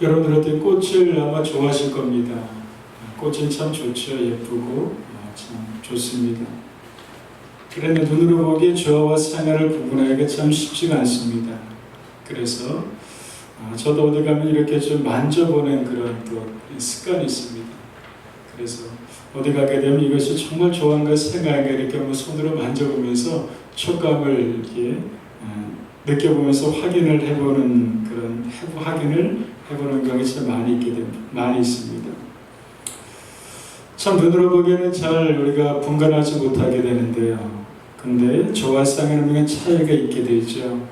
여러분들한테 꽃을 아마 좋아하실 겁니다. 꽃은 참 좋죠. 예쁘고 참 좋습니다. 그런데 눈으로 보기에 조화와 상하를 구분하기가 참 쉽지가 않습니다. 그래서 저도 어디 가면 이렇게 좀 만져보는 그런 또 습관이 있습니다. 그래서 어디 가게 되면 이것이 정말 좋아한가 생각한가 이렇게 한번 손으로 만져보면서 촉감을 이렇게 느껴보면서 확인을 해보는 그런 확인을 해보는 경우가 참 많이 있습니다. 참 눈으로 보기에는 잘 우리가 분간하지 못하게 되는데요. 근데 조화 상하는 차이가 있게 되죠.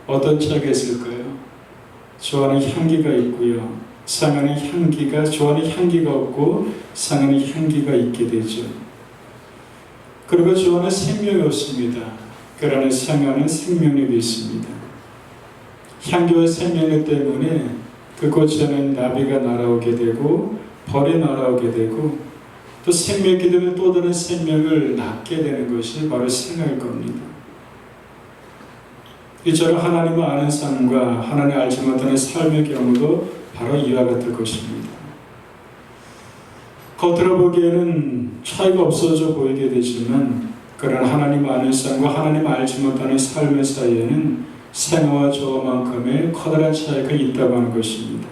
어떤 차이가 있을까요? 조화는 향기가 있고요. 상하는 향기가, 조화는 향기가 없고 상하는 향기가 있게 되죠. 그리고 조화는 생명이 없습니다. 그러나 상하는 생명력이 있습니다. 향기와 생명력 때문에 그 꽃에는 나비가 날아오게 되고 벌이 날아오게 되고 또 생명이 되면 또 다른 생명을 낳게 되는 것이 바로 생각일 겁니다. 이처럼 하나님을 아는 삶과 하나님을 알지 못하는 삶의 경우도 바로 이와 같을 것입니다. 겉으로 보기에는 차이가 없어져 보이게 되지만 그러나 하나님을 아는 삶과 하나님을 알지 못하는 삶의 사이에는 생화와 조화만큼의 커다란 차이가 있다고 하는 것입니다.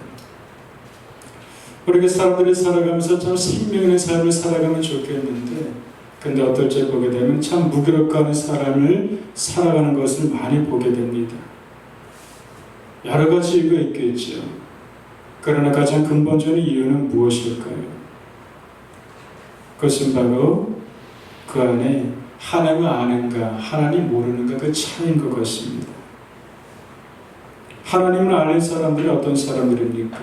우리가 사람들이 살아가면서 참 생명 있는 삶을 살아가면 좋겠는데 근데 어떨 때 보게 되면 참 무기력한 사람을 살아가는 것을 많이 보게 됩니다. 여러 가지 이유가 있겠죠. 그러나 가장 근본적인 이유는 무엇일까요? 그것은 바로 그 안에 하나님을 아는가 하나님 모르는가 그 차이인 것 같습니다. 하나님을 아는 사람들이 어떤 사람들입니까?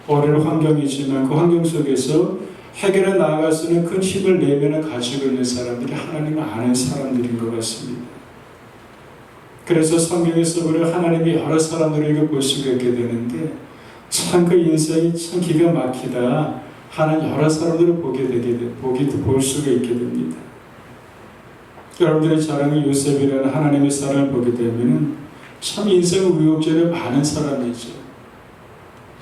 어려운 환경이지만 그 환경 속에서 해결해 나아갈 수 있는 큰 힘을 내면을 가지고 있는 사람들이 하나님을 아는 사람들인 것 같습니다. 그래서 성경에서 우리 하나님이 여러 사람들에게 볼 수가 있게 되는데 참 그 인생이 참 기가 막히다 하는 여러 사람들을 볼 수가 있게 됩니다. 여러분들의 자랑이 요셉이라는 하나님의 사람을 보게 되면 참 인생 우욕절에 많은 사람이죠.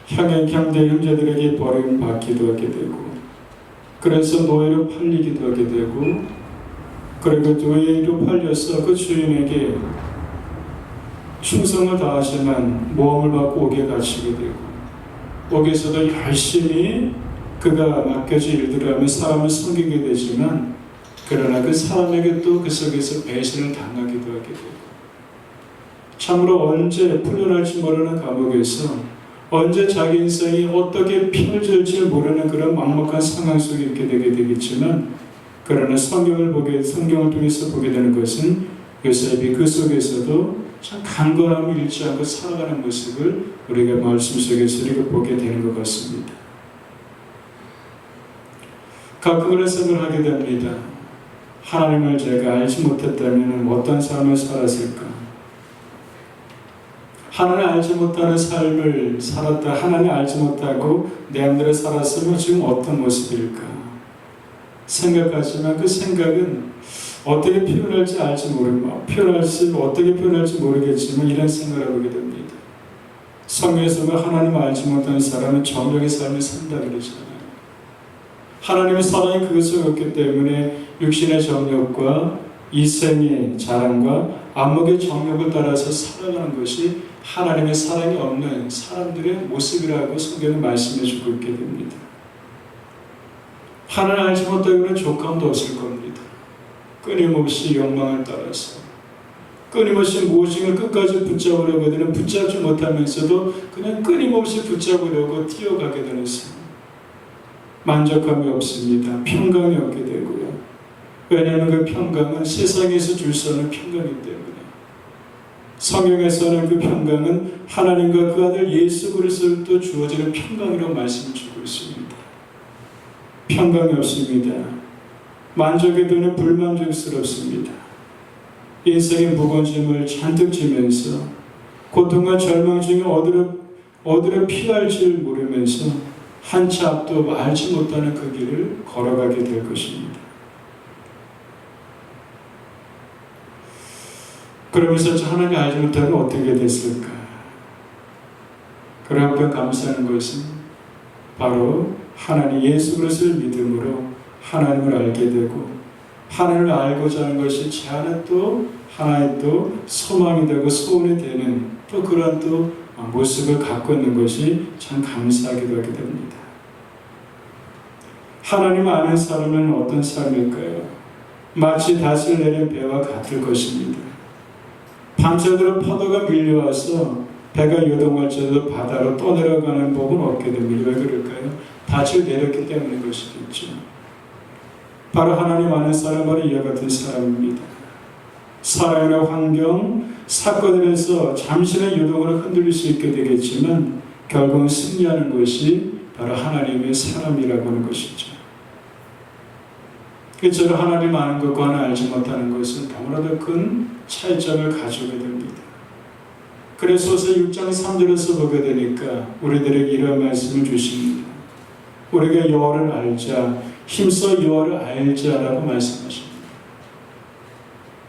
형제 형제들에게 버림받기도 하게 되고 그래서 노예로 팔리기도 하게 되고 그리고 노예로 팔려서 그 주인에게 충성을 다하지만 모함을 받고 옥에 갇히게 되고 옥에서도 열심히 그가 맡겨진 일들을 하며 사람을 섬기게 되지만 그러나 그 사람에게 또 그 속에서 배신을 당하기도 하게 되고 참으로 언제 풀려날지 모르는 감옥에서 언제 자기 인생이 어떻게 펴질지 모르는 그런 막막한 상황 속에 있게 되게 되겠지만 그러나 성경을 통해서 보게 되는 것은 요셉이 그 속에서도 참 강건함을 잃지 않고 살아가는 모습을 우리가 말씀 속에서 우리가 보게 되는 것 같습니다. 가끔 그런 생각을 하게 됩니다. 하나님을 제가 알지 못했다면 어떤 삶을 살았을까? 하나님 알지 못하는 삶을 살았다. 하나님 알지 못하고 내 마음대로 살았으면 지금 어떤 모습일까? 생각하지만 그 생각은 어떻게 표현할지 어떻게 표현할지 모르겠지만 이런 생각을 하게 됩니다. 성경에서 하나님 알지 못하는 사람은 정욕의 삶을 산다 그러잖아요. 하나님의 사랑이 그것을 얻기 때문에 육신의 정욕과 이생의 자랑과 안목의 정욕을 따라서 살아가는 것이 하나님의 사랑이 없는 사람들의 모습이라고 성경은 말씀해 주고 있게 됩니다. 하나님 알지 못하고는 족함도 없을 겁니다. 끊임없이 욕망을 따라서 끊임없이 무엇인가 끝까지 붙잡으려고 되는 붙잡지 못하면서도 그냥 끊임없이 붙잡으려고 뛰어가게 되는 삶. 만족감이 없습니다. 평강이 없게 되고요. 왜냐하면 그 평강은 세상에서 줄 수 없는 평강이기 때문에 성경에서는 그 평강은 하나님과 그 아들 예수 그리스도로 주어지는 평강이라고 말씀을 주고 있습니다. 평강이 없습니다. 만족에 되는 불만족스럽습니다. 인생의 무거운 짐을 잔뜩 지면서 고통과 절망 중에 어디로 피할지를 모르면서 한치 앞도 알지 못하는 그 길을 걸어가게 될 것입니다. 그러면서 하나님 알지 못하면 어떻게 됐을까? 그 앞에 감사하는 것은 바로 하나님 예수 그리스도를 믿음으로 하나님을 알게 되고, 하나님을 알고자 하는 것이 제 안에 또 하나의 또 소망이 되고 소원이 되는 또 그런 또 모습을 갖고 있는 것이 참 감사하기도 하게 됩니다. 하나님 아는 사람은 어떤 사람일까요? 마치 닷을 내린 배와 같을 것입니다. 밤새도록 파도가 밀려와서 배가 요동할지라도 바다로 떠내려가는 법은 없게 됩니다. 왜 그럴까요? 닻을 내렸기 때문인 것이겠죠. 바로 하나님 아는 사람, 바로 이와 같은 사람입니다. 사람이나 환경, 사건에서 잠시의 요동으로 흔들릴 수 있게 되겠지만 결국은 승리하는 것이 바로 하나님의 사람이라고 하는 것이죠. 저는 하나님 아는 것과 하나 알지 못하는 것은 너무나도 큰 차이점을 가지게 됩니다. 그래서 6장 3절에서 보게 되니까 우리들에게 이런 말씀을 주십니다. 우리가 여호와를 알자, 힘써 여호와를 알자라고 말씀하십니다.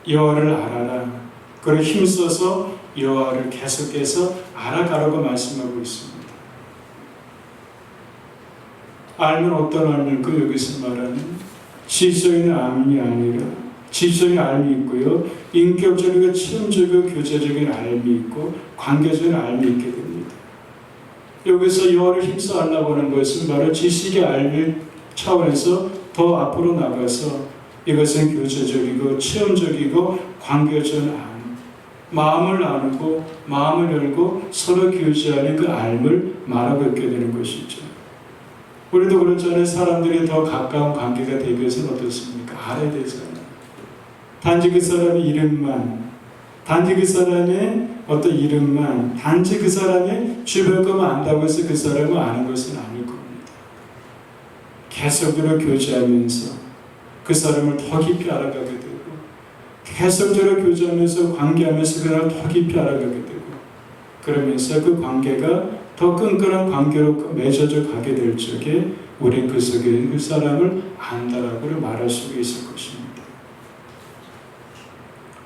여호와를 알아라. 그리고 힘써서 여호와를 계속해서 알아가라고 말씀하고 있습니다. 알면 어떤 알면그 여기서 말하는 지적인 알미 아니라 지적인 알미 있고요, 인격적이고 체험적이고 교제적인 알미 있고 관계적인 알미 있게 됩니다. 여기서 여호와를 힘써 알라고 하는 것은 바로 지식의 알미 차원에서 더 앞으로 나가서 이것은 교제적이고 체험적이고 관계적인 알, 마음을 나누고 마음을 열고 서로 교제하는 그 알을 말하고 있게 되는 것이죠. 우리도 그렇잖아요. 사람들이 더 가까운 관계가 되기 위해서는 어떻습니까? 알아야 되잖아요. 단지 그 사람의 이름만, 단지 그 사람의 어떤 이름만, 단지 그 사람의 주변 것만 안다고 해서 그 사람을 아는 것은 아닐 겁니다. 계속적으로 교제하면서 그 사람을 더 깊이 알아가게 되고, 계속적으로 교제하면서 관계하면서 그 사람을 더 깊이 알아가게 되고, 그러면서 그 관계가 더 끈끈한 관계로 맺어져 가게 될 적에 우리 그 속에 그 사람을 안다라고 말할 수 있을 것입니다.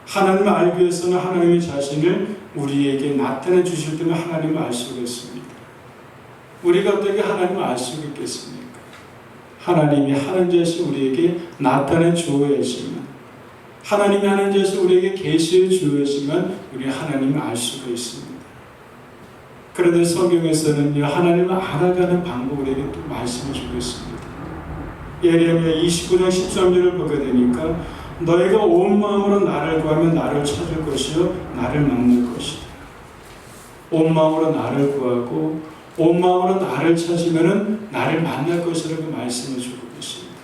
하나님을 알기 위해서는 하나님의 자신을 우리에게 나타내 주실 때만 하나님을 알 수가 있습니다. 우리가 어떻게 하나님을 알 수가 있겠습니까? 하나님이 하는 자신 우리에게 나타내 주어야지만, 하나님이 하는 자신 우리에게 계시해 주어야지만 우리 하나님을 알 수가 있습니다. 그런데 성경에서는 하나님을 알아가는 방법을 우리에게 또 말씀해 주고 있습니다. 예레미야 29장 13절을 보게 되니까 너희가 온 마음으로 나를 구하면 나를 찾을 것이요 나를 만날 것이다. 온 마음으로 나를 구하고 온 마음으로 나를 찾으면 나를 만날 것이라고 말씀해 주고 계십니다.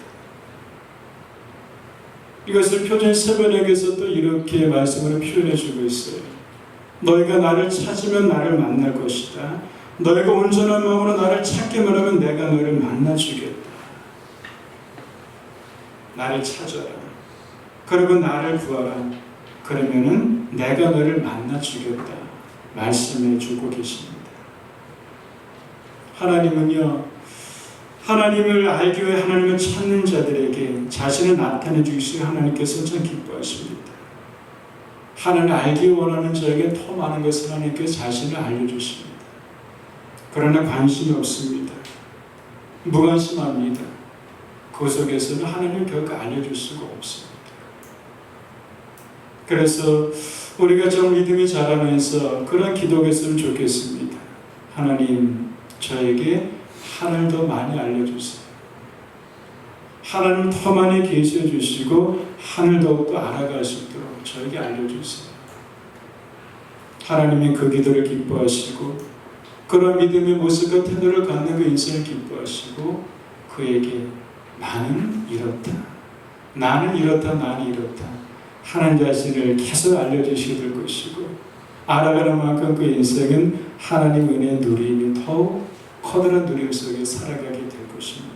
이것을 표준 세번역에서 또 이렇게 말씀으로 표현해 주고 있어요. 너희가 나를 찾으면 나를 만날 것이다. 너희가 온전한 마음으로 나를 찾기만 하면 내가 너희를 만나주겠다. 나를 찾아라. 그리고 나를 구하라. 그러면은 내가 너희를 만나주겠다. 말씀해 주고 계십니다. 하나님은요, 하나님을 알기 위해 하나님을 찾는 자들에게 자신을 나타내 주시고 하나님께서 참 기뻐하십니다. 하나님을 알기 원하는 자에게 더 많은 것을 하나님께서 자신을 알려주십니다. 그러나 관심이 없습니다. 무관심합니다. 그 속에서는 하나님을 결코 알려줄 수가 없습니다. 그래서 우리가 좀 믿음이 자라면서 그런 기도가 있으면 좋겠습니다. 하나님, 저에게 하나님을 더 많이 알려주세요. 하나님을 더 많이 계시해 주시고 하나님을 더욱더 알아갈 수 있도록 저에게 알려주세요. 하나님이 그 기도를 기뻐하시고 그런 믿음의 모습과 태도를 갖는 그 인생을 기뻐하시고 그에게 나는 이렇다, 나는 이렇다, 나는 이렇다 하는 자신을 계속 알려주시게 될 것이고, 알아가는 만큼 그 인생은 하나님 은혜의 누림이 더욱 커다란 누림 속에 살아가게 될 것입니다.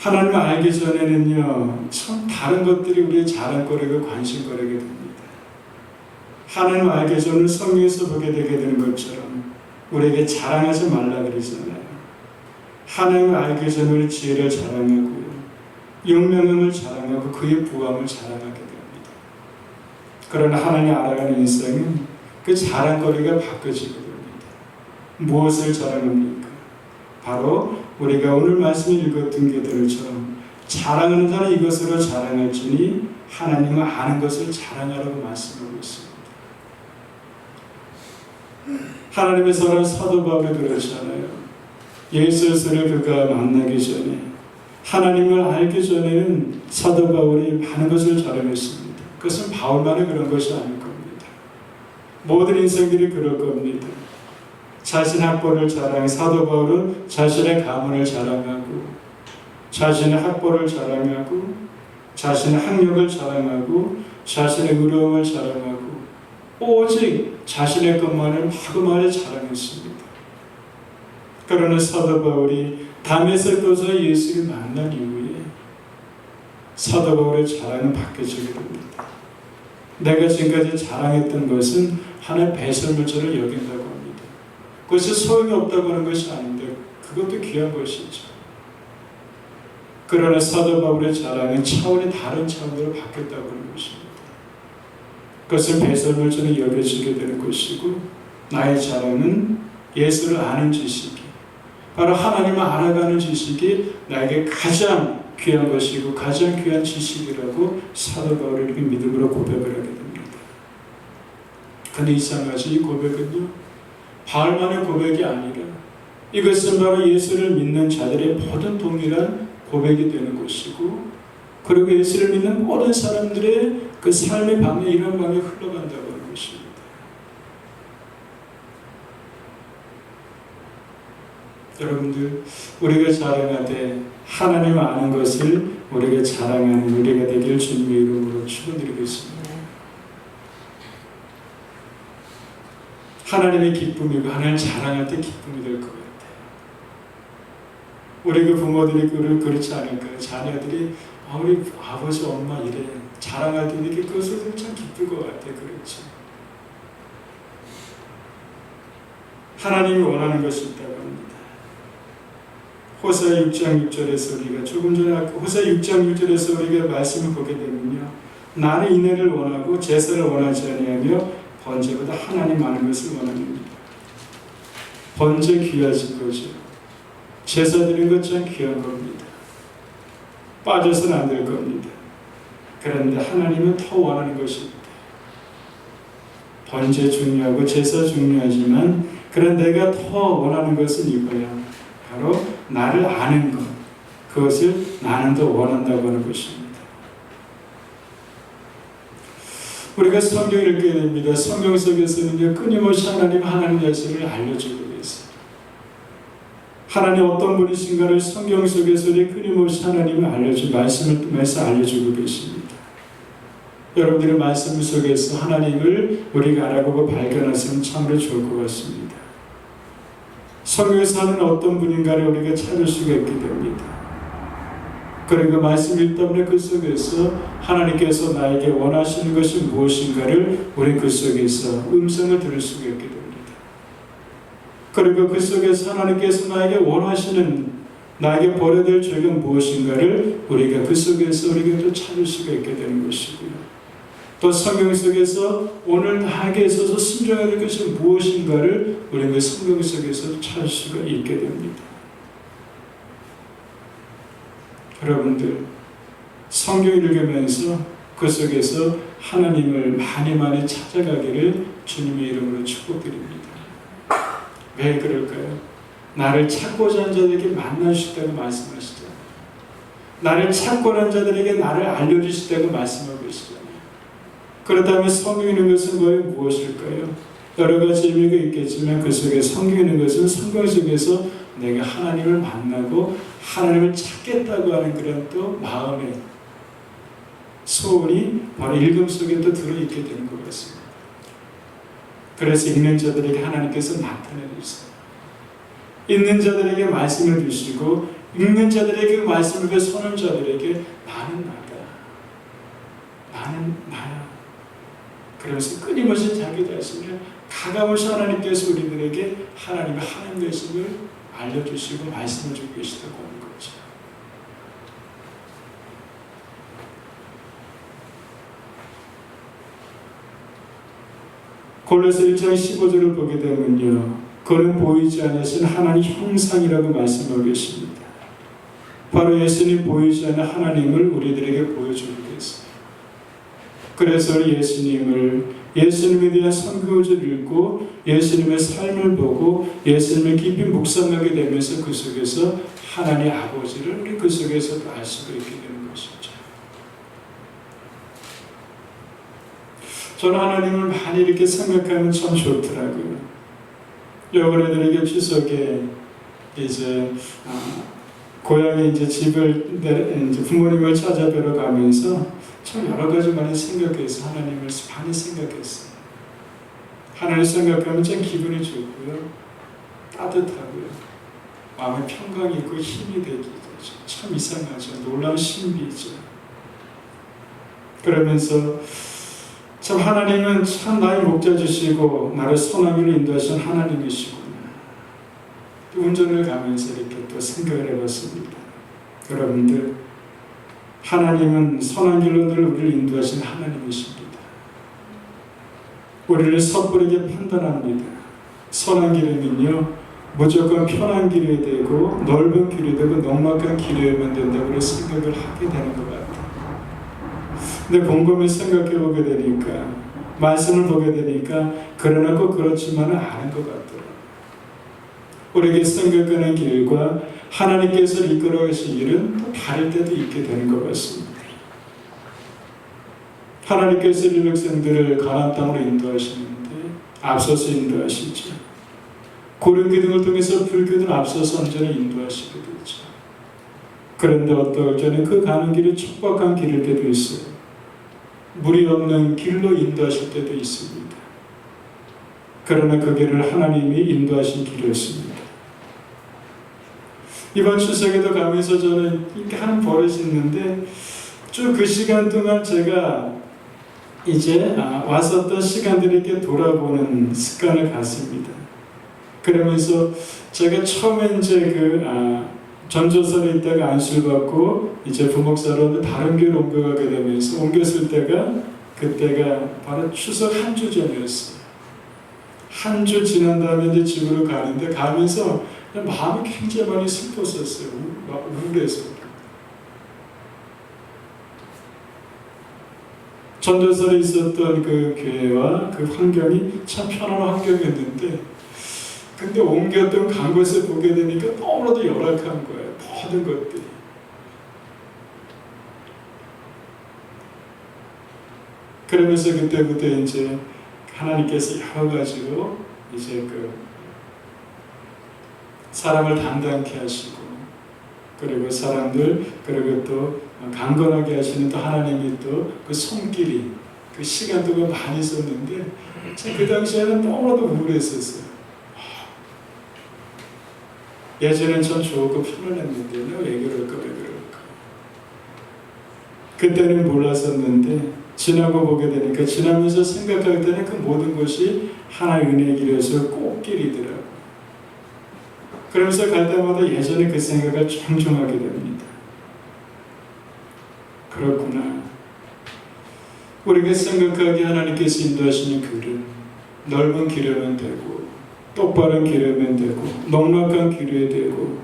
하나님을 알기 전에는요, 참 다른 것들이 우리의 자랑거리고 관심거리게 됩니다. 하나님을 알기 전에 성경에서 보게 되게 되는 것처럼 우리에게 자랑하지 말라 그러잖아요. 하나님을 알기 전에 우리 지혜를 자랑하고요, 용맹함을 자랑하고 그의 부함을 자랑하게 됩니다. 그러나 하나님 알아가는 인생은 그 자랑거리가 바뀌어지게 됩니다. 무엇을 자랑합니까? 바로 우리가 오늘 말씀 읽었던 게들처럼 자랑하는 자는 이것으로 자랑할지니 하나님을 아는 것을 자랑하라고 말씀하고 있습니다. 하나님의 사랑 사도 바울이 그러잖아요. 예수를 그가 만나기 전에 하나님을 알기 전에는 사도 바울이 많은 것을 자랑했습니다. 그것은 바울만의 그런 것이 아닐 겁니다. 모든 인생들이 그럴 겁니다. 자신의 학벌을 자랑해 사도 바울은 자신의 가문을 자랑하고 자신의 학벌을 자랑하고 자신의 학력을 자랑하고 자신의 의로움을 자랑하고 오직 자신의 것만을 마구마구 자랑했습니다. 그러나 사도 바울이 다메섹도서 예수를 만난 이후에 사도 바울의 자랑은 바뀌어지게 됩니다. 내가 지금까지 자랑했던 것은 하나의 배설물처럼 여긴다고 합니다. 그것이 소용이 없다고 하는 것이 아닌데 그것도 귀한 것이죠. 그러나 사도 바울의 자랑은 차원이 다른 차원으로 바뀌었다고 하는 것입니다. 그것은 배설물처럼 여겨지게 되는 것이고 나의 자랑은 예수를 아는 지식이 바로 하나님을 알아가는 지식이 나에게 가장 귀한 것이고 가장 귀한 지식이라고 사도 바울이 이렇게 믿음으로 고백을 하게 됩니다. 그런데 이상하지 이 고백은요 바울만의 고백이 아니라 이것은 바로 예수를 믿는 자들의 모든 동일한 고백이 되는 것이고 그리고 예수를 믿는 모든 사람들의 그 삶의 방향 이런 방향에 흘러간다고 하는 것입니다. 여러분들 우리가 자랑하되 하나님 아는 것을 우리가 자랑하는 우리가 되길 주님의 이름으로 축원드리겠습니다. 하나님의 기쁨이고 하나님 자랑할 때 기쁨이 될 것 같아요. 우리 그 부모들이 그렇지 않을까요? 자녀들이 우리 아버지 엄마 이래 자랑할 때 이렇게 그것을 참 기쁠 것 같아요. 그렇죠. 하나님이 원하는 것이 있다고 합니다. 호세아 6장 6절에서 우리가 조금 전에 호세아 6장 6절에서 우리가 말씀을 보게 되면요. 나는 인애를 원하고 제사를 원하지 아니하며 번제보다 하나님 아는 것을 원합니다. 번제 귀하신 거죠. 제사 드리는 것 참 귀한 겁니다. 빠져서는 안 될 겁니다. 그런데 하나님은 더 원하는 것입니다. 번제 중요하고 제사 중요하지만 그런 내가 더 원하는 것은 이거야. 바로 나를 아는 것. 그것을 나는 더 원한다고 하는 것입니다. 우리가 성경을 읽게 됩니다. 성경 속에서는 끊임없이 하나님 자신을 알려주고 계세요. 하나님 어떤 분이신가를 성경 속에서 끊임없이 하나님을 말씀을 통해서 알려주고 계십니다. 여러분들의 말씀 속에서 하나님을 우리가 알아보고 발견하시면 참으로 좋을 것 같습니다. 성경에서 하는 어떤 분인가를 우리가 찾을 수가 있게 됩니다. 그리고 말씀 읽다 보니 그 속에서 하나님께서 나에게 원하시는 것이 무엇인가를 우리 그 속에서 음성을 들을 수가 있게 됩니다. 그리고 그 속에서 하나님께서 나에게 원하시는 나에게 버려야 될 죄가 무엇인가를 우리가 그 속에서 우리가 또 찾을 수가 있게 되는 것이고요. 또 성경 속에서 오늘 나에게 있어서 순종해야 될 것이 무엇인가를 우리가 그 성경 속에서 찾을 수가 있게 됩니다. 여러분들 성경을 읽으면서 그 속에서 하나님을 많이 찾아가기를 주님의 이름으로 축복드립니다. 왜 그럴까요? 나를 찾고자 하는 자들에게 만나주시다고 말씀하시잖아요. 나를 찾고 하는 자들에게 나를 알려주시다고 말씀하고 계시잖아요. 그렇다면 성경에 있는 것은 무엇일까요? 여러 가지 의미가 있겠지만 그 속에 성경에 있는 것은 성경 속에서 내가 하나님을 만나고 하나님을 찾겠다고 하는 그런 또 마음의 소원이 바로 읽음 속에 또 들어있게 되는 것 같습니다. 그래서 읽는 자들에게 하나님께서 나타내 주세요. 읽는 자들에게 말씀을 주시고 읽는 자들에게 그 말씀을 그 선한 자들에게 나는 나다. 나는 나야. 그러면서 끊임없이 자기 자신을 가감없이 하나님께서 우리들에게 하나님의 하나님 되심을 알려주시고 말씀을 주고 계시다고 하는 거죠. 골로새 1장 15절을 보게 되면요, 그는 보이지 않으신 하나님 형상이라고 말씀하고 계십니다. 바로 예수님 보이지 않는 하나님을 우리들에게 보여주고 계세요. 그래서 예수님에 대한 선교지를 읽고 예수님의 삶을 보고 예수님을 깊이 묵상하게 되면서 그 속에서 하나님 아버지를 우리 그 속에서도 알 수가 있게 되는 것이죠. 저는 하나님을 많이 이렇게 생각하면 참 좋더라고요. 여러분들에게 추석에 이제 고향에 이제 집을 이제 부모님을 찾아뵈러 가면서 참 여러 가지 많이 생각해서 하나님을 많이 생각했어요. 하나님 생각하면 참 기분이 좋고요, 따뜻하고요, 마음에 평강이 있고 힘이 되기도 참 이상하죠. 놀라운 신비죠. 그러면서 참 하나님은 참 나의 목자주시고 나를 선하기로 인도하신 하나님이시구나. 운전을 가면서 이렇게 또 생각을 해봤습니다. 여러분들, 하나님은 선한 길로 늘 우리를 인도하신 하나님이십니다. 우리를 섣부르게 판단합니다. 선한 길이면요, 무조건 편한 길이 되고 넓은 길이 되고 넉넉한 길이어야만 된다고 생각을 하게 되는 것 같아요. 근데 곰곰이 생각해 보게 되니까, 말씀을 보게 되니까 그러나 꼭 그렇지만은 않은 것 같더라고요. 우리에게 생각하는 길과 하나님께서 이끌어 가신 길은 또 다를 때도 있게 되는 것 같습니다. 하나님께서 이 백성들을 가나안 땅으로 인도하시는데 앞서서 인도하시죠. 고른 기둥을 통해서 불기둥을 앞서서 언제나 인도하시게 되죠. 그런데 어떨 때는 그 가는 길이 척박한 길일 때도 있어요. 물이 없는 길로 인도하실 때도 있습니다. 그러나 그 길을 하나님이 인도하신 길이었습니다. 이번 추석에도 가면서 저는 이렇게 하는 버릇이 있는데, 쭉 그 시간 동안 제가 이제 왔었던 시간들을 이렇게 돌아보는 습관을 갖습니다. 그러면서 제가 처음에 이제 전조선에 있다가 안수를 받고 이제 부목사로 다른 교회로 옮겨가게 되면서 옮겼을 때가, 그때가 바로 추석 한 주 전이었어요. 한 주 지난 다음에 이제 집으로 가는데, 가면서 마음이 굉장히 많이 슬펐었어요. 우울해서. 전도설에 있었던 그 교회와 그 환경이 참 편안한 환경이었는데, 근데 옮겼던 간 곳을 보게 되니까 너무나도 열악한 거예요. 모든 것들이. 그러면서 그때부터 이제 하나님께서 여러 가지로 이제 사람을 담담케 하시고, 그리고 사람들, 그리고 또 강건하게 하시는 또 하나님이 또 그 손길이, 그 시간 동안 많이 썼는데, 그 당시에는 너무나도 우울했었어요. 예전엔 전 좋고 편안했는데 왜 그럴까. 그때는 몰랐었는데 지나고 보게 되니까, 지나면서 생각할 때는 그 모든 것이 하나의 은혜의 길에서 꽃길이더라고요. 그러면서 갈 때마다 예전에 그 생각을 정중하게 됩니다. 그렇구나. 우리가 생각하기에 하나님께서 인도하시는 길은 넓은 길이면 되고, 똑바른 길이면 되고, 넉넉한 길이 되고,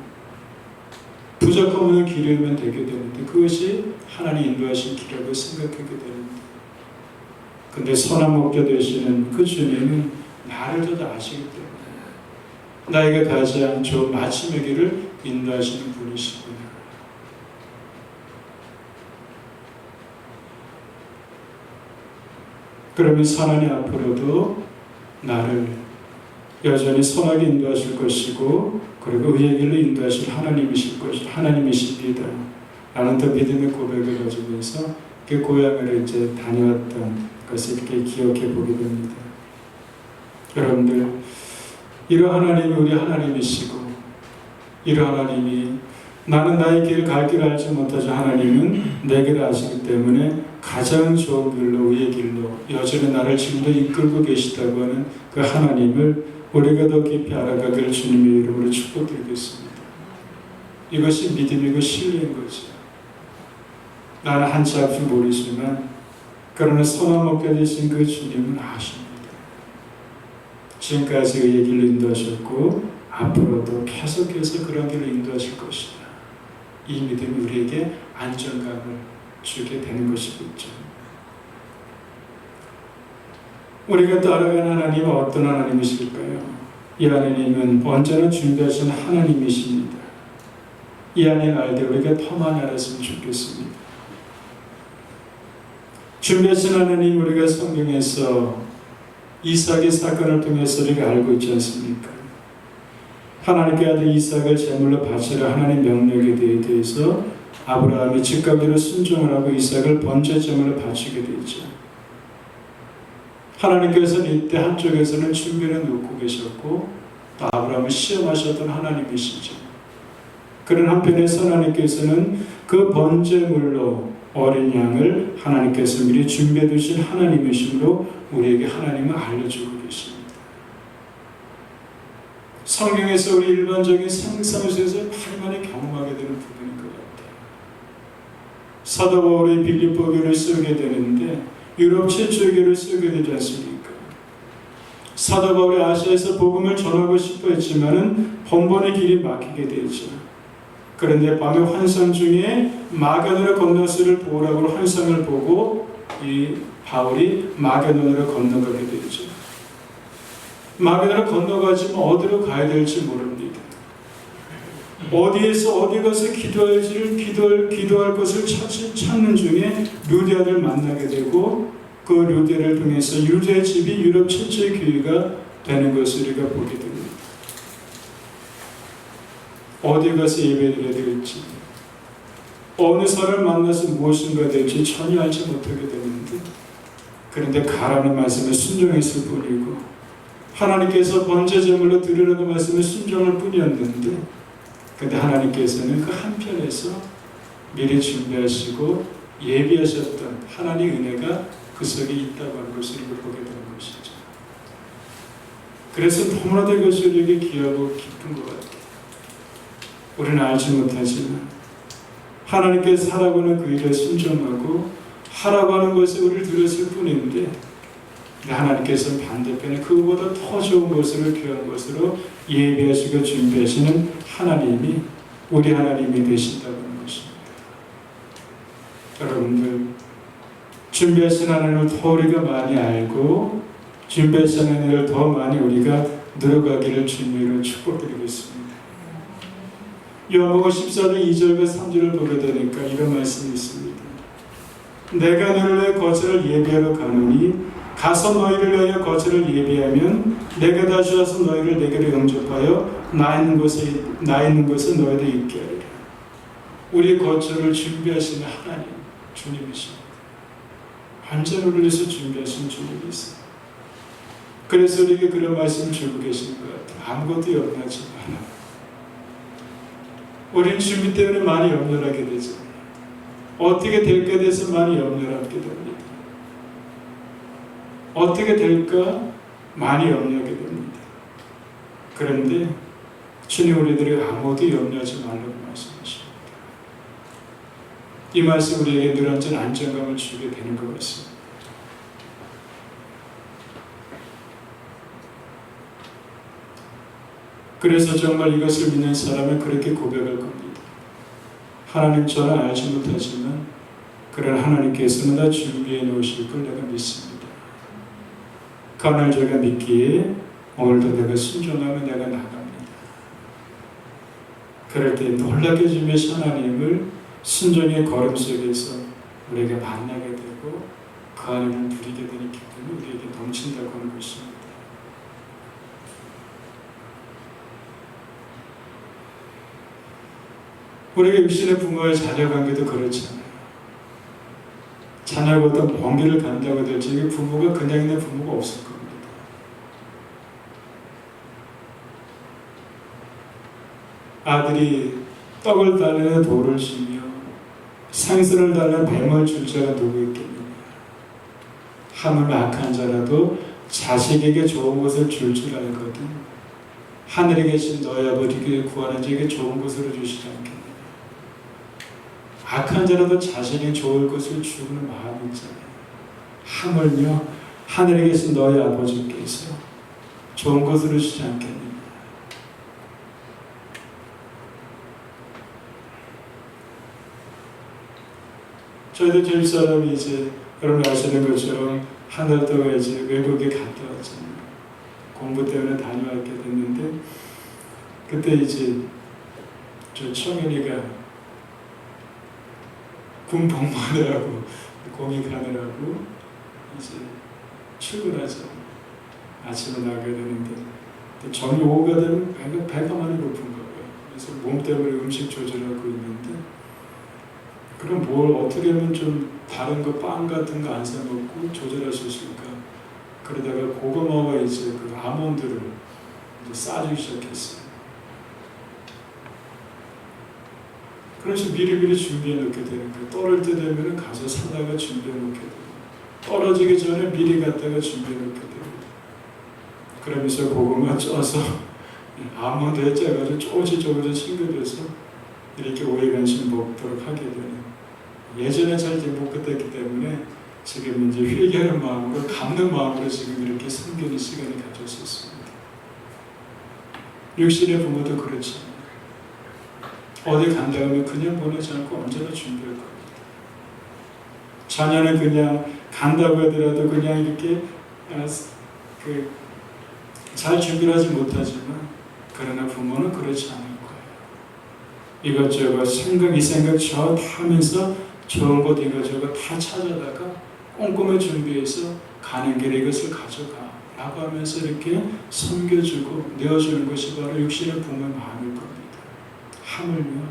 부족함 없는 길이면 되게 되는데, 그것이 하나님 인도하신 길이라고 생각하게 됩니다. 근데 선한 목자 되시는 그 주님은 나를 더 아시기 때문에 나에게 가장 좋은 마침의 길을 인도하시는 분이시구나. 그러면 하나님 앞으로도 나를 여전히 선하게 인도하실 것이고, 그리고 의의 길로 인도하실 하나님이십니다. 라는 더 믿음의 고백을 가지면서 그 고향을 이제 다녀왔던 것을 이렇게 기억해 보게 됩니다. 여러분들, 이러한 하나님이 우리 하나님이시고, 이러한 하나님이 나는 나의 길을 갈 길을 알지 못하죠. 하나님은 내 길을 아시기 때문에 가장 좋은 길로, 의의 길로 여전히 나를 지금도 이끌고 계시다고 하는 그 하나님을 우리가 더 깊이 알아가기를 주님의 이름으로 축복드리겠습니다. 이것이 믿음이고 신뢰인 거죠. 나는 한치 앞을 모르지만 그러나 선한 목자 되신 그 주님은 아십니다. 지금까지 의의 길로 인도하셨고 앞으로도 계속해서 그런 길로 인도하실 것이다. 이 믿음이 우리에게 안정감을 주게 되는 것이겠죠. 우리가 따라가는 하나님은 어떤 하나님이실까요? 이 하나님은 언제나 준비하신 하나님이십니다. 이 하나님 알 때 우리가 더 많이 알았으면 좋겠습니다. 준비하신 하나님 우리가 성경에서 이삭의 사건을 통해서 우리가 알고 있지 않습니까? 하나님께 아들 이삭을 제물로 바치라 하나님 명령에 대해서 아브라함이 즉각으로 순종을 하고 이삭을 번제 제물로 바치게 되죠. 하나님께서는 이때 한쪽에서는 준비를 놓고 계셨고 또 아브라함을 시험하셨던 하나님이시죠. 그런 한편에서 하나님께서는 그 번제물로 어린 양을 하나님께서 미리 준비해 두신 하나님이심으로 우리에게 하나님을 알려주고 계십니다. 성경에서 우리 일반적인 상상 속에서 많이 경험하게 되는 부분인 것 같아요. 사도 바울이 빌립보 교를 쓰게 되는데 유럽 최초의 교를 쓰게 되지 않습니까? 사도 바울이 아시아에서 복음을 전하고 싶어 했지만은 번번의 길이 막히게 되죠. 그런데 밤의 환상 중에 마게도나 건너스를 보라고 환상을 보고 이 바울이 마게도나로 건너가게 되죠. 마게도나로 건너가지만 어디로 가야 될지 모릅니다. 어디에서 어디 가서 기도할 것을 찾는 중에 루디아를 만나게 되고 그 루디아를 통해서 유대 집이 유럽 최초의 교회가 되는 것을 우리가 보게 됩니다. 어디 가서 예배드려야 될지 어느 사람을 만나서 무엇인가 될지 전혀 알지 못하게 되는데 그런데 가라는 말씀에 순종했을 뿐이고 하나님께서 번제제물로 드리라고 말씀에 순종할 뿐이었는데 근데 하나님께서는 그 한편에서 미리 준비하시고 예비하셨던 하나님의 은혜가 그 속에 있다고 하는 것을 우리가 보게 되는 것이죠. 그래서 너무나도 이것이 우리에게 귀하고 기쁜 것 같아요. 우리는 알지 못하지만 하나님께서 하라고 하는 그 일에 순종하고 하라고 하는 것을 우리를 들었을 뿐인데 하나님께서는 반대편에 그보다 더 좋은 것으로 귀한 것으로 예비하시고 준비하시는 하나님이 우리 하나님이 되신다고 하는 것입니다. 여러분들 준비하신 하나님을 더 우리가 많이 알고 준비하신 하나님을 더 많이 우리가 늘어가기를 주님으로 축복드리겠습니다. 요한복음 14장 2절과 3절을 보게 되니까 이런 말씀이 있습니다. 내가 너를 위해 거처를 예비하러 가노니 가서 너희를 위하여 거처를 예비하면 내가 다시 와서 너희를 내게로 영접하여 나 있는 곳에 너희도 있게 하리라. 우리 거처를 준비하시는 하나님 주님이십니다. 완전 우리를 위해서 준비하신 주님이 있어요. 그래서 우리에게 그런 말씀을 주고 계시는 것 같아요. 아무것도 염려하지 마라. 우리는 준비 때문에 많이 염려를 하게 되죠. 어떻게 될까 돼서 많이 염려를 하게 됩니다. 어떻게 될까 많이 염려하게 됩니다. 그런데 주님 우리들이 아무도 염려하지 말라고 말씀하십니다. 이 말씀 우리에게 늘 언제나 안정감을 주게 되는 것 같습니다. 그래서 정말 이것을 믿는 사람은 그렇게 고백할 겁니다. 하나님 저는 알지 못하지만 그런 하나님께서는 다 준비해 놓으실 걸 내가 믿습니다. 그날 제가 믿기에 오늘도 내가 순종하면 내가 나갑니다. 그럴 때 놀라게 주신 하나님을 순종의 걸음 속에서 우리에게 만나게 되고 그 하나님을 누리게 되는 기쁨이 우리에게 넘친다고 하는 것입니다. 우리가 육신의 부모의 자녀 관계도 그렇잖아요. 자녀가 어떤 먼 길을 간다고 할지 부모가 그냥 있는 부모가 없을 겁니다. 아들이 떡을 달래 돌을 주며 생선을 달래 뱀을 줄 자가 누구 있겠느냐. 하물며 악한 자라도 자식에게 좋은 것을 줄 줄 알거든 하늘에 계신 너희 아버지께 구하는 자에게 좋은 것으로 주시지 않겠느냐. 악한 자라도 자신이 좋을 것을 주는 마음이 있잖아요. 하물며 하늘에 계신 너희 아버지께서 좋은 것으로 주지 않겠느냐. 저희도 집사람이 이제 여러분 아시는 것처럼 한 달 동안 이제 외국에 갔다 왔잖아요. 공부 때문에 다녀왔게 됐는데, 그때 이제 저 청현이가 군 복무하느라고 공익하느라고 이제 출근하죠. 아침에 나가야 되는데 저녁 오후가 되면 배가 많이 고픈가 봐요. 그래서 몸 때문에 음식 조절하고 있는데, 그럼 뭘 어떻게 하면 좀 다른 거 빵 같은 거 안 사 먹고 조절할 수 있을까? 그러다가 고구마와 이제 그 아몬드를 이제 싸주기 시작했어요. 그래서 미리미리 준비해 놓게 되는 거예요. 떨을 때 되면 가서 사다가 준비해 놓게 되고, 떨어지기 전에 미리 갔다가 준비해 놓게 되고, 그러면서 고구마 쪄서 아몬드에 짜가지고 조금씩 챙겨줘서 이렇게 오래 간식 먹도록 하게 되는, 예전에 잘 못 그랬기 때문에 지금 이제 회개하는 마음으로, 갚는 마음으로 지금 이렇게 섬기는 시간을 가졌었습니다. 육신의 부모도 그렇죠. 어디 간다 하면 그냥 보내지 않고 언제나 준비할 겁니다. 자녀는 그냥 간다고 하더라도 그냥 이렇게 잘 준비를 하지 못하지만, 그러나 부모는 그렇지 않을 거예요. 이것저것 이 생각 저 다 하면서 좋은 것 이것저것 다 찾아다가 꼼꼼히 준비해서 가는 길에 이것을 가져가 라고 하면서 이렇게 섬겨주고 내어주는 것이 바로 육신의 부모의 마음일 겁니다. 하물며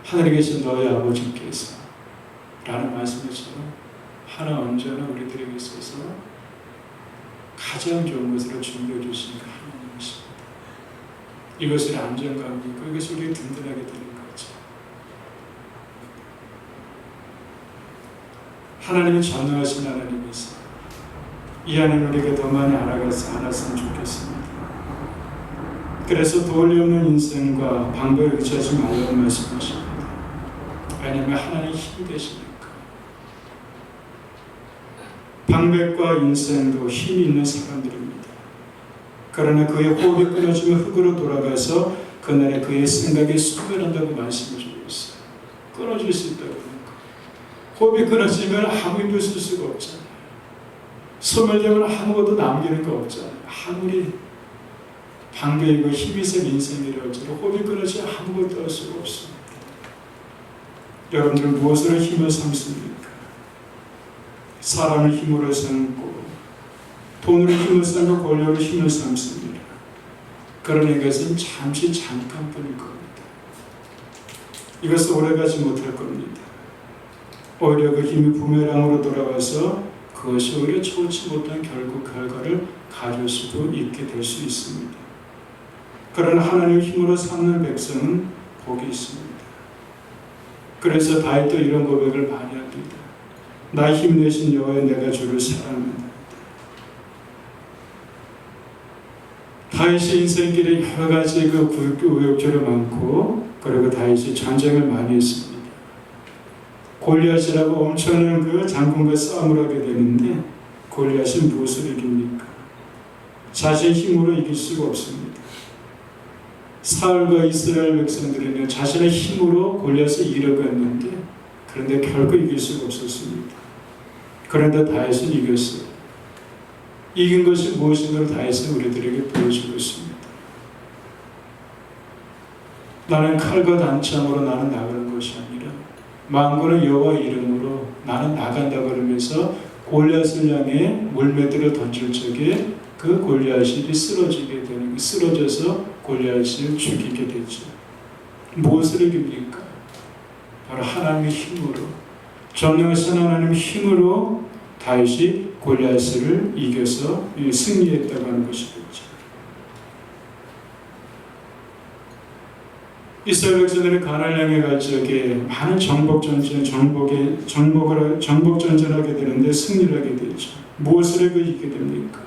하늘에 계신 너희 아버지께서 라는 말씀처럼 하나 언제나 우리들에게 있어서 가장 좋은 것으로 준비해 주시니까 하나님이십니다. 이것을 안정감이고 이것을 우리가 든든하게 되는 거죠. 하나님은 전능하신 하나님이서 이 하나님 우리가 더 많이 알았으면 좋겠습니다. 그래서 도리 없는 인생과 방법을 의지하지 말라는 말씀하십니다. 왜냐하면 하나님이 힘이 되시니까. 방백과 인생도 힘이 있는 사람들입니다. 그러나 그의 호흡이 끊어지면 흙으로 돌아가서 그날에 그의 생각이 소멸한다고 말씀해 주고 있어요. 끊어질 수 있다고 하는 거. 호흡이 끊어지면 아무 힘도 쓸 수가 없잖아요. 소멸되면 아무것도 남기는 거 없잖아요. 아무리 방백이고 힘이 센 인생이라 할지라도 호흡이 끊어지면 아무것도 할 수가 없습니다. 여러분들은 무엇으로 힘을 삼습니까? 사람을 힘으로 삼고 돈으로 힘을 삼고 권력으로 힘을 삼습니다. 그러나 이것은 잠시 잠깐뿐일 겁니다. 이것은 오래가지 못할 겁니다. 오히려 그 힘이 부메랑으로 돌아와서 그것이 오히려 좋지 못한 결과를 가질 수도 있게 될 수 있습니다. 그러나 하나님의 힘으로 삼는 백성은 복이 있습니다. 그래서 다윗도 이런 고백을 많이 합니다. 나 힘내신 여호와여 내가 주를 사랑한다. 다윗의 인생길에 여러 가지 우여곡절이 많고, 그리고 다윗이 전쟁을 많이 했습니다. 골리앗이라고 엄청난 그 장군과 싸움을 하게 되는데, 골리앗은 무엇을 이깁니까? 자신의 힘으로 이길 수가 없습니다. 사울과 이스라엘 백성들은 자신의 힘으로 골리앗을 이기려고 했는데, 그런데 결코 이길 수가 없었습니다. 그런데 다윗은 이겼어요. 이긴 것이 무엇인가를 다윗은 우리들에게 보여주고 있습니다. 나는 칼과 단창으로 나는 나가는 것이 아니라 만군의 여호와 이름으로 나는 나간다 그러면서 골리앗을 향해 물매들을 던질 적에 그 골리앗이 쓰러져서 골리앗을 죽이게 됐죠. 무엇을 이깁니까? 바로 하나님의 힘으로, 전능하신 하나님의 힘으로 다윗이 골리앗을 이겨서 승리했다고 하는 것이겠죠. 이스라엘 백성들이 가나안을 향해 갈 적에 많은 정복전전하게 되는데 승리를 하게 되죠. 무엇을 이기게 됩니까?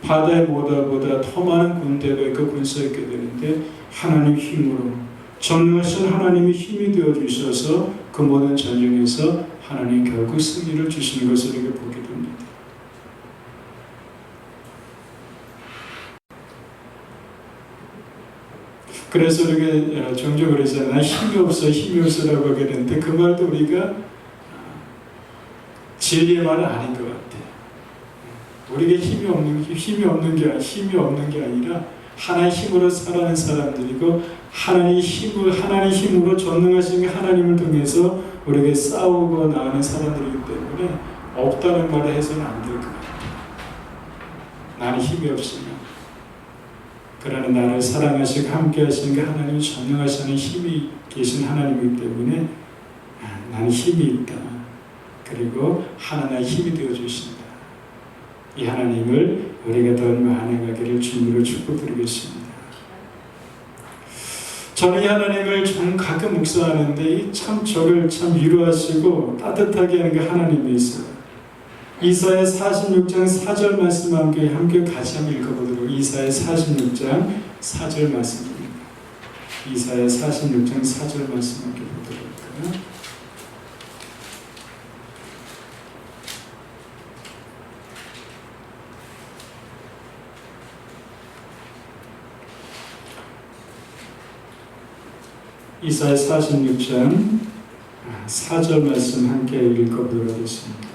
바다의 모다보다 더 많은 군대가 있고 군사가 있게 되는데, 하나님의 힘으로, 전능하신 하나님의 힘이 되어 주셔서 그 모든 전쟁에서 하나님 결국 승리를 주시는 것을 우리가 보게 됩니다. 그래서 우리가 종종 그러잖아요. 힘이 없어, 힘이 없어라고 하게 되는데 그 말도 우리가 진리의 말은 아닌 것 같아요. 우리가 힘이 없는 게 아니라 하나의 힘으로 살아가는 사람들이고 하나님의 힘으로 전능하신 하나님을 통해서 우리에게 싸우고 나가는 사람들이기 때문에 없다는 말을 해서는 안 될 것 같아요. 나는 힘이 없으면 그러나 나를 사랑하시고 함께 하시는 게 하나님이 전능하시는 힘이 계신 하나님이기 때문에 나는 힘이 있다. 그리고 하나님의 힘이 되어주신다. 이 하나님을 우리가 더 만나가기를 주님으로 축복드리겠습니다. 저는 이 하나님을 가끔 묵상하는데 저를 참 위로하시고 따뜻하게 하는 게 하나님이 있어요. 이사야 46장 4절 말씀 함께 같이 한번 읽어보도록. 이사야 46장 4절 말씀입니다. 이사야 46장 4절 말씀 함께 보도록 할까요? 이사야 46장 4절 말씀 함께 읽어보도록 하겠습니다.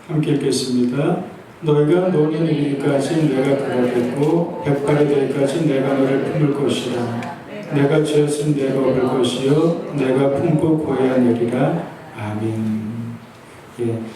함께 읽겠습니다. 너희가 노년 이르기까지 내가 그러겠고 백발이 되기까지 내가 너를 품을 것이라. 내가 지었으면 내가 얻을 것이요 내가 품고 고해하느리라. 아멘.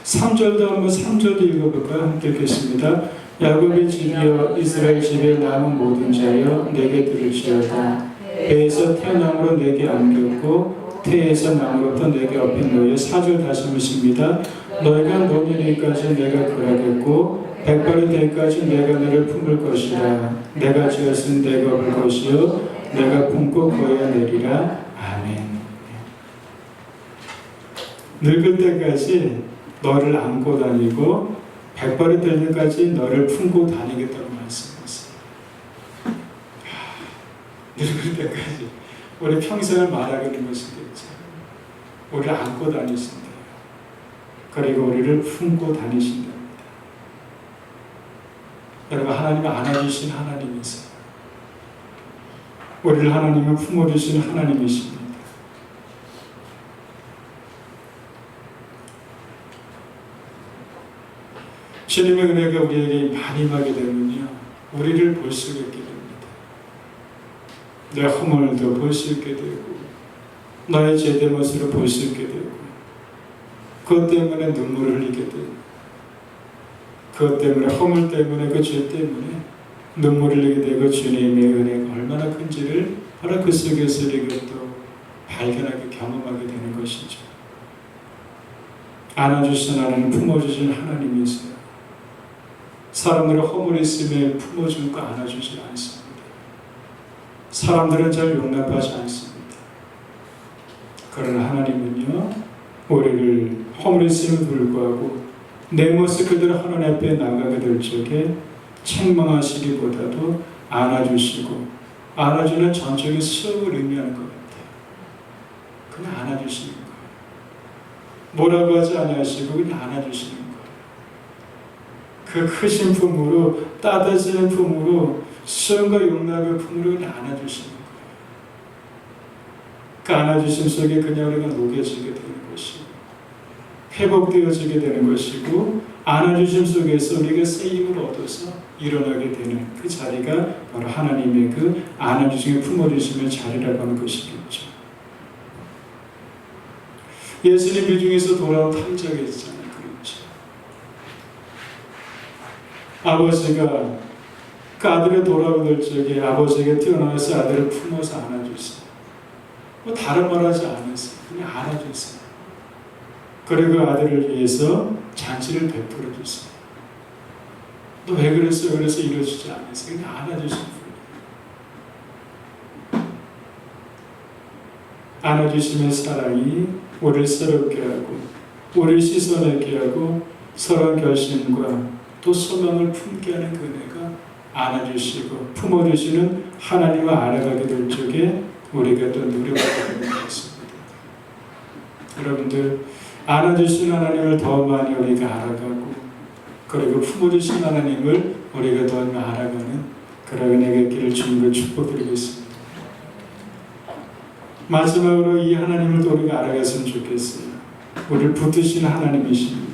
3절도 한번 3절도 읽어볼까요? 함께 읽겠습니다. 야곱의 집이여 이스라엘 집에 남은 모든 자여 내게 들을지어다. 배에서 태어남으로 내게 안겼고 태에서 남으로부터 내게 업힌 너희의 4절 다시 보십니다. 너희가 노년이기까지 내가 그러겠고 백발이 되기까지 내가 너를 품을 것이라. 내가 지었으니 내가 얻을 것이요 내가 품고 고해하느리라. 아멘. 늙을 때까지 너를 안고 다니고 백발이 될 때까지 너를 품고 다니겠다고 말씀했어요. 늙을 때까지 우리 평생을 말하기는 것이겠죠. 우리를 안고 다니신다. 그리고 우리를 품고 다니신답니다. 여러분, 하나님이 안아주신 하나님이세요. 우리를 하나님은 품어주신 하나님이십니다. 주님의 은혜가 우리에게 많이 임하게 되면요, 우리를 볼 수 있게 됩니다. 내 허물도 볼 수 있게 되고 나의 제대 모습을 볼 수 있게 되고 그것 때문에 눈물을 흘리게 되고 그것 때문에 허물 때문에 그 죄 때문에 눈물을 흘리게 되고 주님의 은혜가 얼마나 큰지를 바로 그 속에서 우리가 또 발견하게 경험하게 되는 것이죠. 안아주신 하나님, 품어주신 하나님이세요. 사람들은 허물이 있음에 품어주고 안아주지 않습니다. 사람들은 잘 용납하지 않습니다. 그러나 하나님은요, 우리를 허물이 있음에도 불구하고 내 모습 그대로 하나님 앞에 나가게 될 적에 책망하시기보다도 안아주시고 안아주는 전적인 수용을 의미하는 것 같아요. 그냥 안아주시는 거예요. 뭐라고 하지 아니하시고 그냥 안아주시는 거예요. 그 크신 품으로, 따뜻한 품으로, 수용과 용납의 품으로 그냥 안아주시는 거예요. 그 안아주심 속에 그냥 우리가 녹여지게 되는 것이고 회복되어지게 되는 것이고 안아주심 속에서 우리가 새 힘을 얻어서 일어나게 되는 그 자리가 바로 하나님의 그 안아주심의 품어주심의 자리라고 하는 것이겠죠. 예수님 이 중에서 돌아온 탐자가 있잖아요. 그렇죠. 아버지가 그 아들의 돌아오는 적에 아버지에게 뛰어나와서 아들을 품어서 안아주세요. 뭐 다른 말 하지 않았어요. 그냥 안아주세요. 그리고 아들을 위해서 잔치를 베풀어 주세요. 너 왜 그랬어요? 그래서 이러주지 않았어요. 그냥 안아주신 분. 안아주시는 사랑이 우리를 새롭게 하고 우리를 씻어내게 하고 서로의 결심과 또 소망을 품게 하는 그 은혜가 안아주시고 품어주시는 하나님을 알아가게 될 적에 우리가 또 누려보게 되는 것입니다. 여러분들, 안아주신 하나님을 더 많이 우리가 알아가고 그리고 품어주신 하나님을 우리가 더 알아가는 그런 은혜가 있기를 주님을 축복드리겠습니다. 마지막으로 이 하나님을 또 우리가 알아갔으면 좋겠어요. 우리를 붙드시는 하나님이십니다.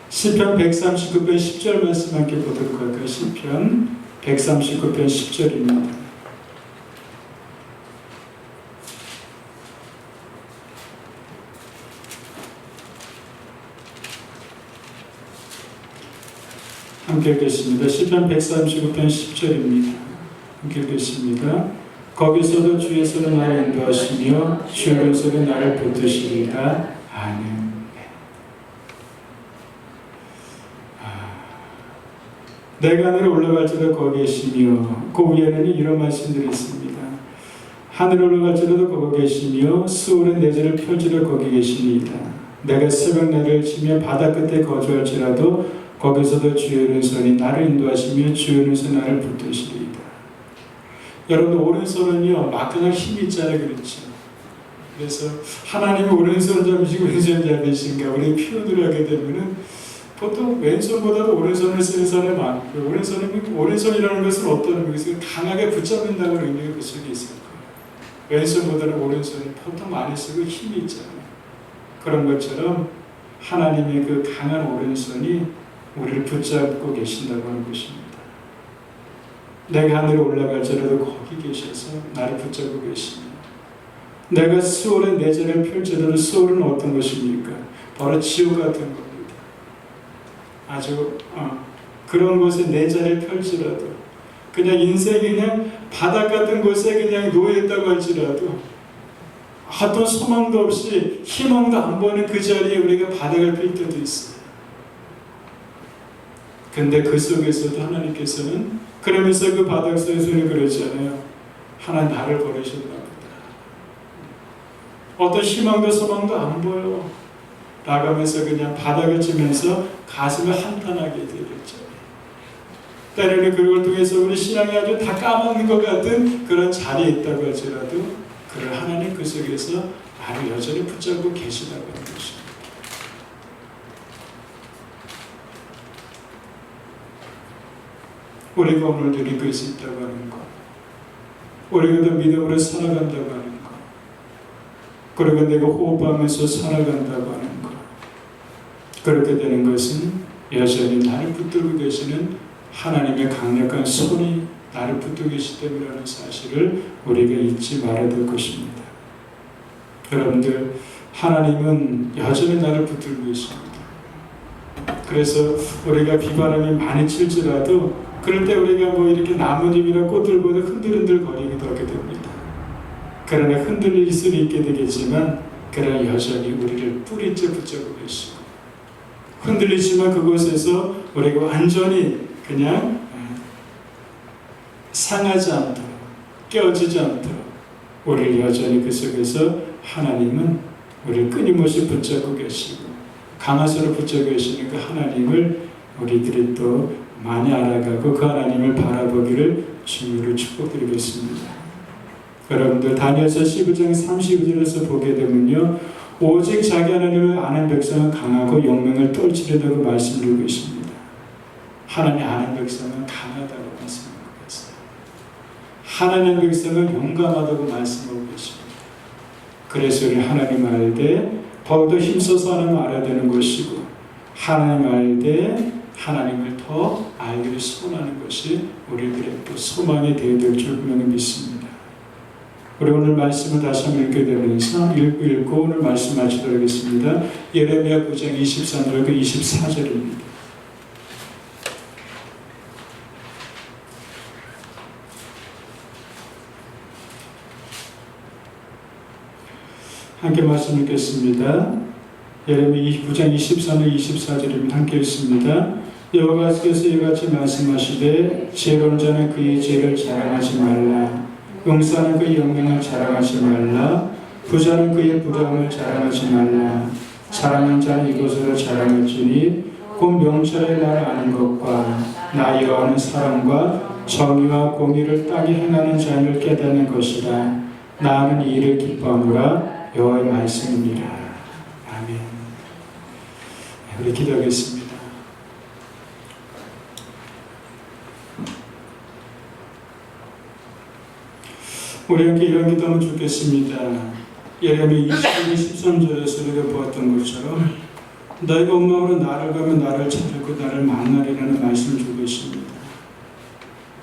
시편 139편 10절 말씀 함께 보도록 할까요? 시편 139편 10절입니다. 함께 읽겠습니다. 시편 139편 10절입니다. 함께 읽겠습니다. 거기서도 주께서는 나를 인도하시며 주 오른손에 나를 붙드시리라. 아멘. 내가 하늘에 올라갈지라도 거기 계시며 그 위에는 이런 말씀들이 있습니다. 하늘에 올라갈지라도 거기 계시며 수오른 내재를 펼지라 거기 계시니이다. 내가 새벽날을 치며 바다 끝에 거주할지라도 거기서도 주의 오른손이 나를 인도하시며 주의 오른손이 나를 붙드시리이다. 여러분, 오른손은요 막 그냥 힘이 있잖아요. 그렇죠? 그래서 하나님이 오른손 잡으시고 왼손 잡으신가 우리 표현을 하게 되면은 보통 왼손보다도 오른손을 쓰는 사람이 많고요. 오른손이라는 것은 어떤 의미에서 강하게 붙잡는다는 의미가 그 속에 있을 거예요. 왼손보다는 오른손이 보통 많이 쓰고 힘이 있잖아요. 그런 것처럼 하나님의 그 강한 오른손이 우리를 붙잡고 계신다고 하는 것입니다. 내가 하늘에 올라갈지라도 거기 계셔서 나를 붙잡고 계십니다. 내가 수월의 내재를 펼지라도 수월은 어떤 것입니까? 바로 지옥 같은 겁니다. 아주 그런 곳에 내재를 펼지라도 그냥 인생이 그냥 바닥 같은 곳에 그냥 놓여있다고 할지라도 어떤 소망도 없이 희망도 안 보는 그 자리에 우리가 바닥을 필 때도 있어요. 근데 그 속에서도 하나님께서는 그러면서 그 바닥 속에서는 그러잖아요. 하나님 나를 버리셨나 보다. 어떤 희망도 소망도 안 보여. 나가면서 그냥 바닥을 치면서 가슴을 한탄하게 되겠죠. 때로는 그걸 통해서 우리 신앙이 아주 다 까먹는 것 같은 그런 자리에 있다고 할지라도 그를 하나님 그 속에서 나를 여전히 붙잡고 계시다고 하는 것입니다. 우리가 오늘 누리고 있다고 하는 것, 우리가 더 믿음으로 살아간다고 하는 것, 그리고 내가 호흡하면서 살아간다고 하는 것, 그렇게 되는 것은 여전히 나를 붙들고 계시는 하나님의 강력한 손이 나를 붙들고 계시기 때문이라는 사실을 우리가 잊지 말아야 될 것입니다. 여러분들, 하나님은 여전히 나를 붙들고 계십니다. 그래서 우리가 비바람이 많이 칠지라도 그럴 때 우리가 이렇게 나뭇잎이나 꽃들보다 흔들흔들 거리기도 하게 됩니다. 그러나 흔들릴 수는 있게 되겠지만 그러나 여전히 우리를 뿌리째 붙잡고 계시고 흔들리지만 그곳에서 우리가 완전히 그냥 상하지 않도록 깨어지지 않도록 우리를 여전히 그 속에서 하나님은 우리를 끊임없이 붙잡고 계시고 강화서로 붙잡고 계시는 그 하나님을 우리들이 또 많이 알아가고 그 하나님을 바라보기를 주님으로 축복드리겠습니다. 여러분들 다니엘서 12장 32절에서 보게 되면요, 오직 자기 하나님을 아는 백성은 강하고 용맹을 떨치려고 말씀드리고 있습니다. 하나님 아는 백성은 강하다고 말씀하고 있어요. 하나님 백성은 용감하다고 말씀하고 계십니다. 그래서 우리 하나님 알 때 더욱더 힘써서 하나님 알아야 되는 것이고 하나님 알 때 하나님을 더 알기를 소원하는 것이 우리들의 또 소망이 되어야 될 줄 분명히 믿습니다. 우리 오늘 말씀을 다시 한번 읽게 되면서 읽고 오늘 말씀 마치도록 하겠습니다. 예레미야 9장 23절과 24절입니다. 함께 말씀 읽겠습니다. 예레미야 9장 23절 24절입니다. 함께 읽습니다. 여호와께서 이같이 말씀하시되 지혜로운 자는 그의 지혜를 자랑하지 말라. 용사는 그의 영명을 자랑하지 말라. 부자는 그의 부러움을 자랑하지 말라. 자랑한 자는 이곳으로 자랑할지니 곧 명철의 나를 아는 것과 나 여호와는 사랑과 정의와 공의를 땅에 행하는 자를 깨닫는 것이라. 나는 이 일을 기뻐하노라. 여호와의 말씀이니라. 아멘. 우리 기도하겠습니다. 우리 함께 이런 기도하면 좋겠습니다. 예레미야 20장 13절에서 우리가 보았던 것처럼 너희가 온 마음으로 나를 가면 나를 찾고 나를 만나리라는 말씀을 주고 있습니다.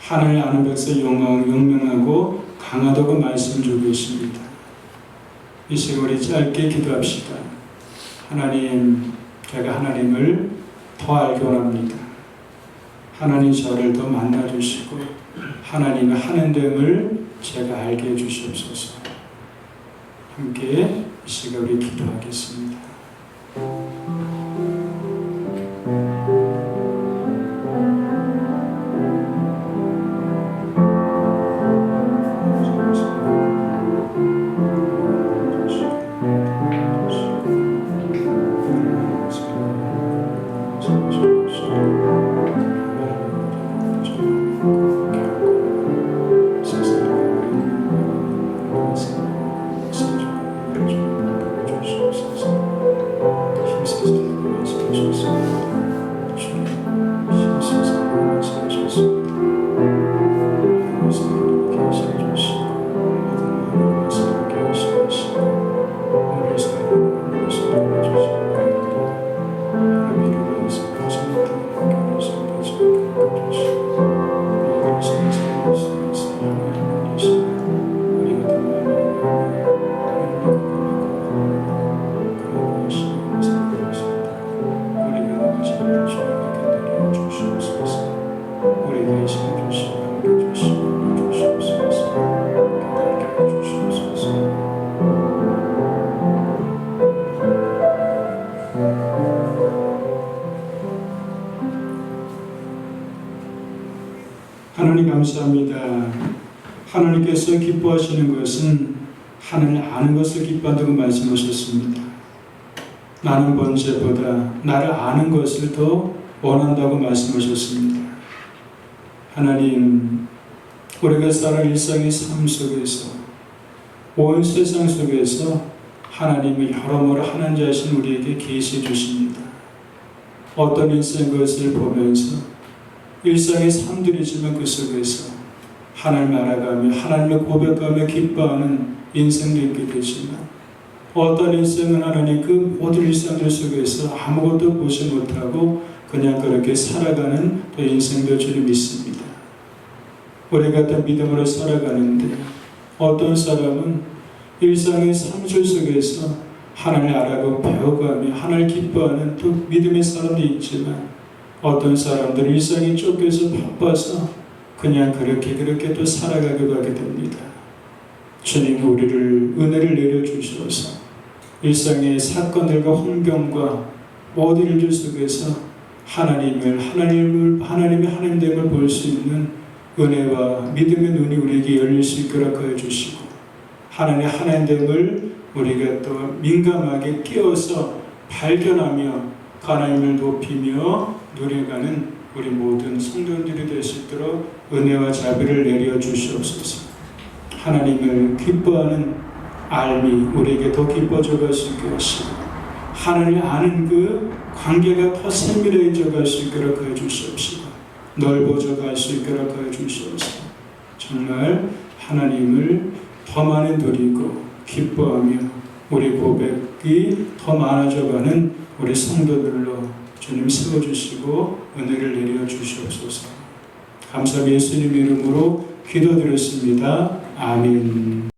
하나님을 아는 백성 용맹하고 강하다고 말씀을 주고 있습니다. 이 시간 우리 짧게 기도합시다. 하나님, 제가 하나님을 더 알기 원합니다. 하나님 저를 더 만나주시고 하나님의 하는 됨을 제가 알게 해주시옵소서. 함께 이 시간 우리 기도하겠습니다. 하나님 감사합니다. 하나님께서 기뻐하시는 것은 하나님을 아는 것을 기뻐한다고 말씀하셨습니다. 나는 번제보다 나를 아는 것을 더 원한다고 말씀하셨습니다. 하나님, 우리가 살아갈 일상의 삶 속에서 온 세상 속에서 하나님이 여러모로 하나님 자신 우리에게 계시해 주십니다. 어떤 인생 것을 보면서 일상의 삶들이지만 그 속에서 하나님을 알아가며 하나님을 고백하며 기뻐하는 인생도 있게 되지만 어떤 인생은 하나님 그 모든 일상들 속에서 아무것도 보지 못하고 그냥 그렇게 살아가는 또 인생도 주님 믿습니다. 우리 같은 믿음으로 살아가는데 어떤 사람은 일상의 삶줄 속에서 하나님을 알아가고 배워가며 하나님을 기뻐하는 또 믿음의 사람도 있지만 어떤 사람들은 일상이 쫓겨서 바빠서 그냥 그렇게 또 살아가게 하게 됩니다. 주님, 우리를 은혜를 내려주셔서 일상의 사건들과 환경과 모든 일들 속에서 하나님의 하나님됨을 볼 수 있는 은혜와 믿음의 눈이 우리에게 열릴 수 있도록 하여 주시고 하나님의 하나님됨을 우리가 또 민감하게 끼어서 발견하며 하나님을 높이며 누려가는 우리 모든 성도들이 될 수 있도록 은혜와 자비를 내려 주시옵소서. 하나님을 기뻐하는 알미 우리에게 더 기뻐져 갈 수 있게 하시고 하나님을 아는 그 관계가 더 세밀해져 갈 수 있도록 하여 주시옵시고 넓어져 갈 수 있도록 하여 주시옵소서. 정말 하나님을 더 많이 누리고 기뻐하며 우리 고백이 더 많아져가는 우리 성도들로 주님 세워주시고 은혜를 내려 주시옵소서. 감사합니다. 예수님 이름으로 기도드렸습니다. 아멘.